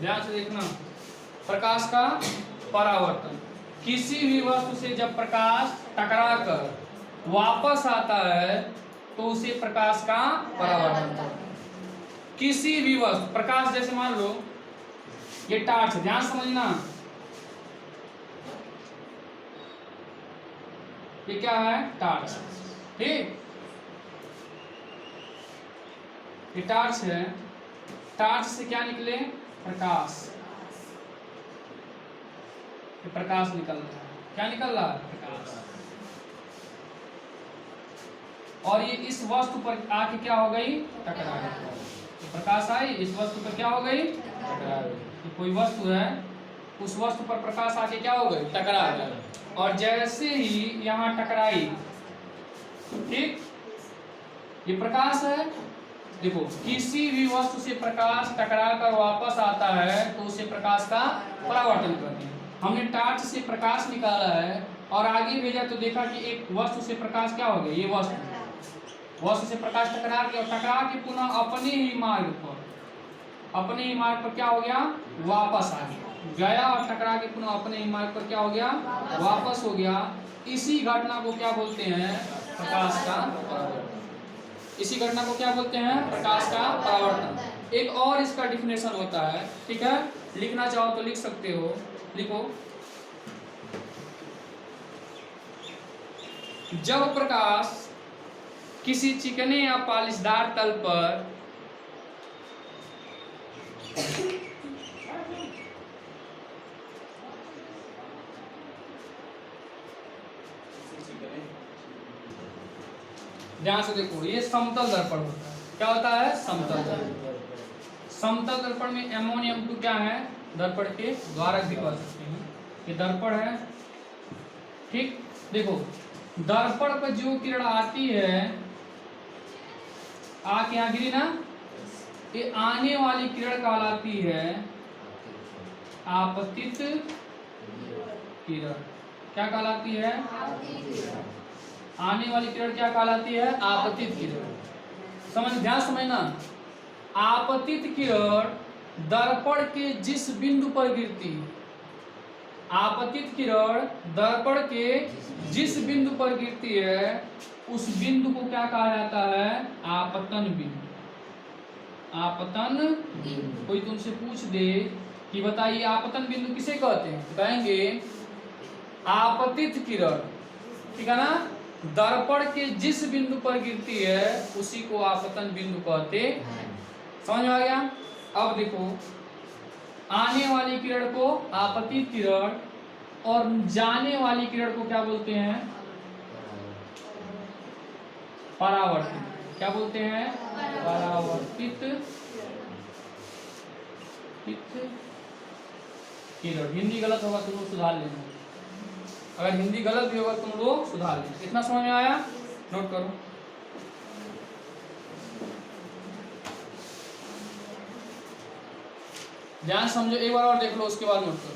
ध्यान से देखना, प्रकाश का परावर्तन। किसी भी वस्तु से जब प्रकाश टकराकर वापस आता है तो उसे प्रकाश का परावर्तन कहते हैं। किसी भी वस्तु, प्रकाश जैसे मान लो ये टार्च है, ध्यान समझना, ये क्या है? टार्च। ठीक, ये टार्च है, टार्च से क्या निकले? प्रकाश। ये प्रकाश निकल रहा है, क्या निकल रहा है? प्रकाश। और ये इस वस्तु पर आके क्या हो गई? टकरा गई। तो प्रकाश आई, इस वस्तु पर क्या हो गई? टकरा गई। तो कोई वस्तु है, उस वस्तु पर प्रकाश आके क्या हो गई? टकरा गई। और जैसे ही यहाँ टकराई, ठीक, ये प्रकाश है। देखो, किसी भी वस्तु से प्रकाश टकरा कर वापस आता है तो उसे प्रकाश का परावर्तन कहते हैं। हमने टार्च से प्रकाश निकाला है और आगे भेजा तो देखा कि एक वस्तु से प्रकाश क्या हो गया? ये वस्तु से प्रकाश टकरा के, और टकरा के पुनः अपने ही मार्ग पर क्या हो गया? वापस आ गया। और टकरा के पुनः अपने ही मार्ग पर क्या हो गया? वापस हो गया। इसी घटना को क्या बोलते हैं? प्रकाश का परावर्तन। इसी घटना को क्या बोलते हैं? प्रकाश का परावर्तन। एक और इसका डिफिनेशन होता है, ठीक है, लिखना चाहो तो लिख सकते हो, लिखो। जब प्रकाश किसी चिकने या पॉलिशदार तल पर ध्यान से देखो, ये समतल दर्पण होता है। क्या होता है? समतल दर्पण। समतल दर्पण में M1 M2 क्या है? दर्पण के द्वारक भी कह सकते हैं। ये दर्पण है, ठीक। देखो, दर्पण पर जो किरण आती है, आके यहाँ गिरी ना, ये आने वाली किरण कहलाती है आपतित किरण। क्या कहलाती है? आने वाली किरण क्या कहलाती है? आपतित किरण। ध्यान समझना, आपतित किरण दर्पण के जिस बिंदु पर गिरती है, आपतित किरण दर्पण के जिस बिंदु पर गिरती है, उस बिंदु को क्या कहा जाता है? आपतन बिंदु। आपतन बिंदु। कोई तुमसे पूछ दे कि बताइए आपतन बिंदु किसे कहते हैं, कहेंगे आपतित किरण, ठीक है ना, दर्पण के जिस बिंदु पर गिरती है उसी को आपतन बिंदु कहते हैं। समझ में आ गया? अब देखो, आने वाली किरण को आपतित किरण और जाने वाली किरण को क्या बोलते हैं? परावर्तित। क्या बोलते हैं? परावर्तित किरण। हिंदी गलत होगा तुम लोग सुधार लेना, अगर हिंदी गलत भी होगा तुम लोग सुधार लेना। इतना समझ में आया? नोट करो। ध्यान समझो, एक बार और देख लो, उसके बाद नोट करो।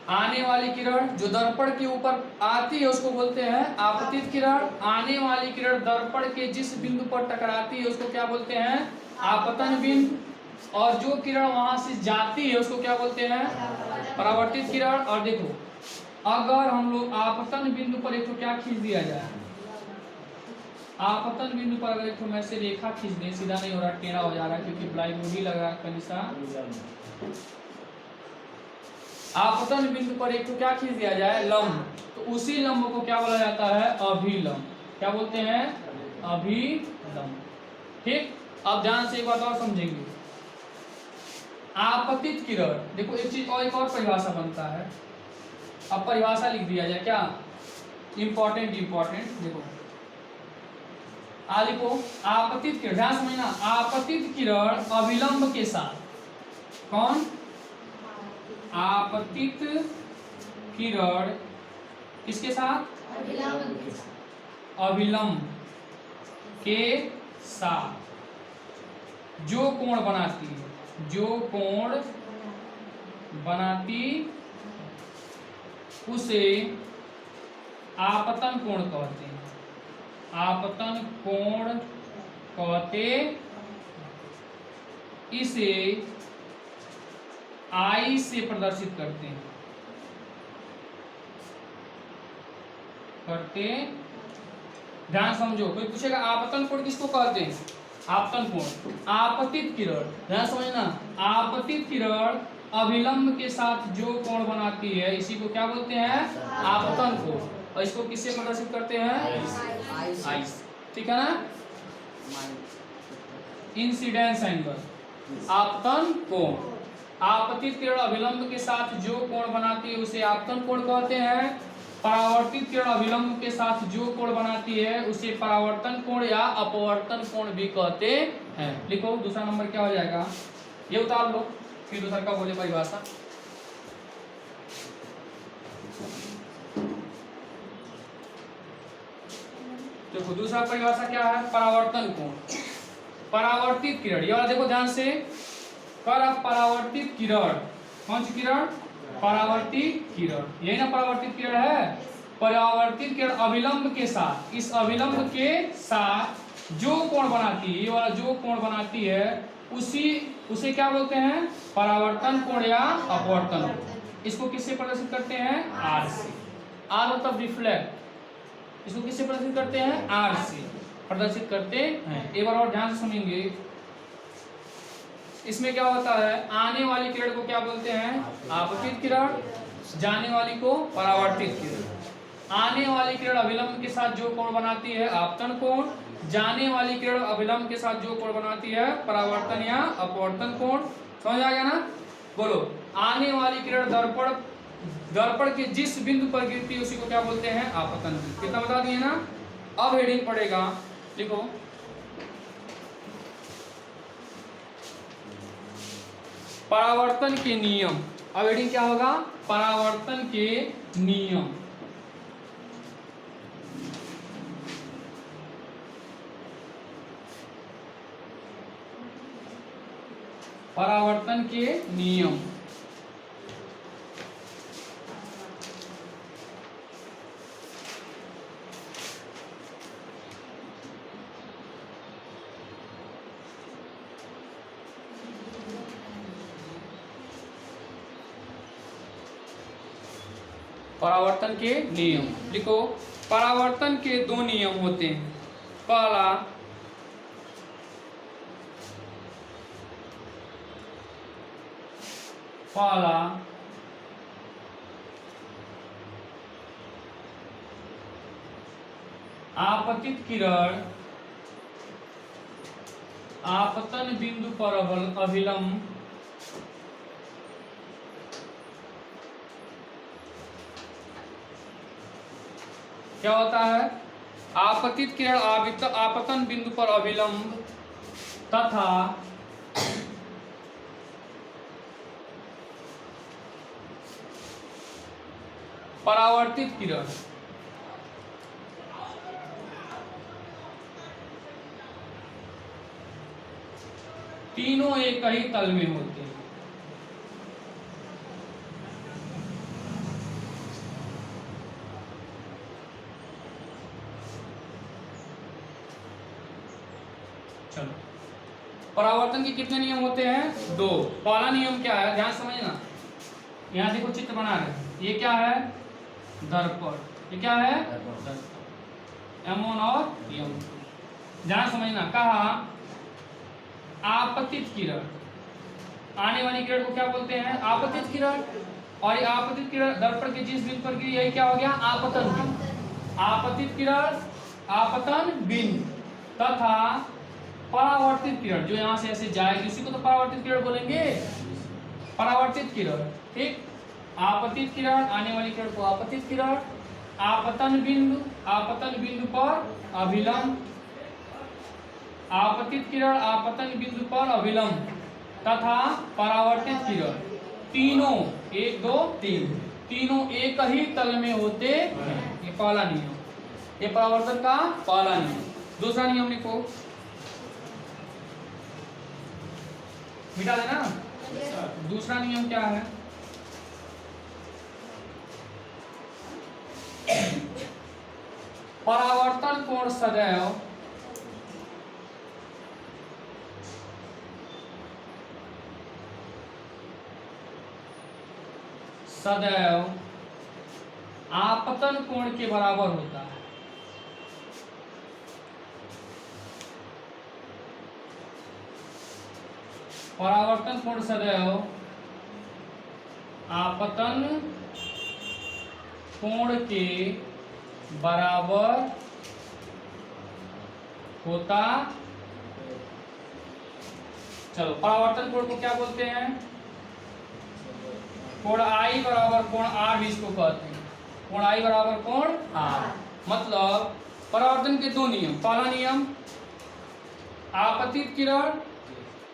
आने वाली किरण जो दर्पण के ऊपर आती है उसको बोलते हैं आपतित किरण। आने वाली किरण दर्पण के जिस बिंदु पर टकराती है उसको क्या बोलते हैं? आपतन बिंदु। और जो किरण वहां से जाती है उसको क्या बोलते हैं? परावर्तित किरण। और देखो, अगर हम लोग आपतन बिंदु पर एक तो क्या खींच दिया जाए, आपतन बिंदु पर अगर एक तो मैं से रेखा खींच दें, सीधा नहीं हो रहा, टेढ़ा हो जा रहा है क्योंकि ब्लैक बोर्ड ही लगा कनिसा। आपतन बिंदु पर एक तो क्या खींच दिया जाए? लंब। तो उसी लंब को क्या बोला जाता है? अभिलंब। क्या बोलते हैं? अभिलंब। ठीक। अब ध्यान से एक बात और समझेंगे, आपतित किरण, देखो एक चीज और, एक और परिभाषा बनता है। अब परिभाषा लिख दिया जाए, क्या इंपॉर्टेंट देखो, लिखो आपतित किरण। ध्यान समझना, आपतित किरण अभिलंब के साथ। कौन? आपतित किरण किसके साथ? अभिलंब के साथ जो कोण बनाती है, जो कोण बनाती उसे आपतन कोण कहते हैं। आपतन कोण कहते इसे आई से प्रदर्शित करते हैं। ध्यान समझो, कोई पूछेगा आपतन कोण किसको कहते हैं? आपतन कोण, आपतित किरण, ध्यान समझना, आपतित किरण अभिलंब के साथ जो कोण बनाती है इसी को क्या बोलते हैं? आपतन कोण। और इसको किससे प्रदर्शित करते हैं? आई। ठीक है ना? इंसिडेंस एंगल, आपतन कोण। आपतित किरण अभिलंब के साथ जो कोण बनाती है उसे आपतन कोण कहते हैं। परावर्तित किरण अभिलंब के साथ जो कोण बनाती है उसे परावर्तन कोण या अपवर्तन कोण भी कहते हैं। लिखो दूसरा नंबर क्या हो जाएगा, ये उतार लो, फिर दूसरा का बोले परिभाषा। देखो दूसरा परिभाषा क्या है? परावर्तन कोण। परावर्तित किरण, ये वाला देखो ध्यान से, परावर्तित किरण, कौन सी किरण? परावर्तित किरण, यही ना परावर्तित किरण है। परावर्तित किरण अभिलंब के साथ, इस अभिलंब के साथ जो कोण बनाती है, ये वाला जो कोण बनाती है उसे क्या बोलते हैं? परावर्तन कोण या अपवर्तन कोण। इसको किससे प्रदर्शित करते हैं? आर से। आर मतलब रिफ्लेक्ट। इसको किससे प्रदर्शित करते हैं? आर से प्रदर्शित करते हैं। एक बार और ध्यान से सुनेंगे। इसमें क्या होता है? आने वाली किरण को क्या बोलते हैं? आपतित किरण। जाने वाली को परावर्तित किरण। आने वाली किरण अभिलंब के साथ जो कोण बनाती है आपतन कोण। जाने वाली किरण अभिलंब के साथ जो कोण बनाती है परावर्तन या अपवर्तन कोण। समझ आ गया ना? बोलो, आने वाली किरण दर्पण के जिस बिंदु पर गिरती है उसी को क्या बोलते हैं? आपतन। कितना बता दिए ना? अब हेडिंग पड़ेगा, लिखो परावर्तन के नियम। अब हेडिंग क्या होगा? परावर्तन के नियम। परावर्तन के नियम। परावर्तन के नियम लिखो। परावर्तन के दो नियम होते हैं। पहला आपतित किरण आपतन बिंदु पर अभिलंब क्या होता है? आपतित किरण आपतन बिंदु पर अभिलंब तथा परावर्तित किरण तीनों एक ही तल में होते हैं। चलो, परावर्तन के कितने नियम होते हैं? दो। पहला नियम क्या है? ध्यान समझना, यहाँ देखो चित्र बना रहे हैं। ये क्या है? दर्पण। ये क्या है? M1 और M2। ध्यान समझना, कहा आपतित किरण, आने वाली किरण को क्या बोलते हैं? आपतित किरण। और ये आपतित किरण दर्पण के जिस बिंदु पर गिरी, यही क्या हो गया? आपतन बिंदु। आपतित किरण आपतन बिंदु तथा परावर्तित किरण जो यहाँ से ऐसे जाएगी उसी को तो परावर्तित किरण बोलेंगे। परावर्तित किरण, ठीक। आपतित किरण, आने वाली किरण को आपतित किरण। आपतन बिंदु पर अभिलंब, आपतित किरण आपतन बिंदु पर अभिलंब तथा परावर्तित किरण, तीनों 1 2 3 तीनों एक ही तल में होते हैं। ये पहला नियम, ये परावर्तन का पहला नियम। दूसरा नियम लिखो, मिटा देना। दूसरा नियम क्या है? परावर्तन कोण सदैव सदैव आपतन कोण के बराबर होता है। परावर्तन कोण सदैव आपतन कोण के बराबर होता। चलो परावर्तन कोण को क्या बोलते हैं? कोण आई बराबर कोण आर भी इसको कहते हैं। कोण आई बराबर कोण आर। मतलब परावर्तन के दो नियम। पहला नियम आपतित किरण,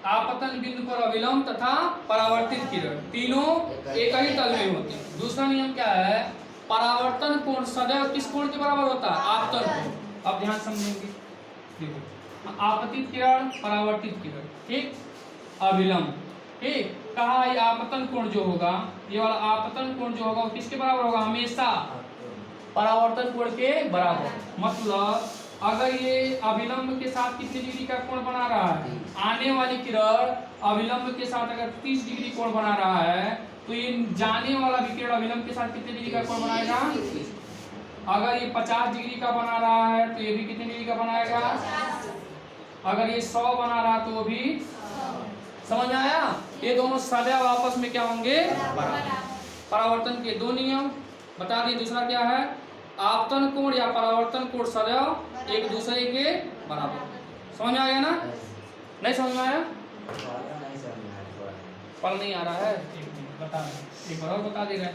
आपतन बिंदु पर अविलंब तथा परावर्तित किरण तीनों एक ही तल में होते हैं। दूसरा नियम क्या है? परावर्तन कोण सदैव किस कोण के बराबर होता है? आपतन कोण। अब ध्यान समझेंगे। देखो आपतित किरण, परावर्तित किरण, ठीक, अविलंब, ठीक। कहा ये आपतन कोण जो होगा, ये वाला आपतन कोण जो होगा वो किसके बराबर होगा? हमेशा परावर्तन कोण के बराबर। मतलब अगर ये अविलंब के साथ कितने डिग्री का कोण बना रहा है? आने वाली किरण अविलंब के साथ अगर 30 डिग्री कोण बना रहा है तो ये जाने वाला विकिरण अविलंब के साथ कितने डिग्री का कोण बनाएगा? अगर ये 50 डिग्री का बना रहा है तो ये भी कितने डिग्री का बनाएगा? अगर ये 100 बना रहा तो वो भी। समझ में आया? ये दोनों सदैव आपस में क्या होंगे? परावर्तन के दो नियम बता दिए। दूसरा क्या है? आपतन कोण या परावर्तन कोण सदैव एक दूसरे के बराबर। समझ में आ गया ना? नहीं समझ में आया? पल नहीं आ रहा है? एक मिनट बता रहे, एक बार और बता दे रहे हैं।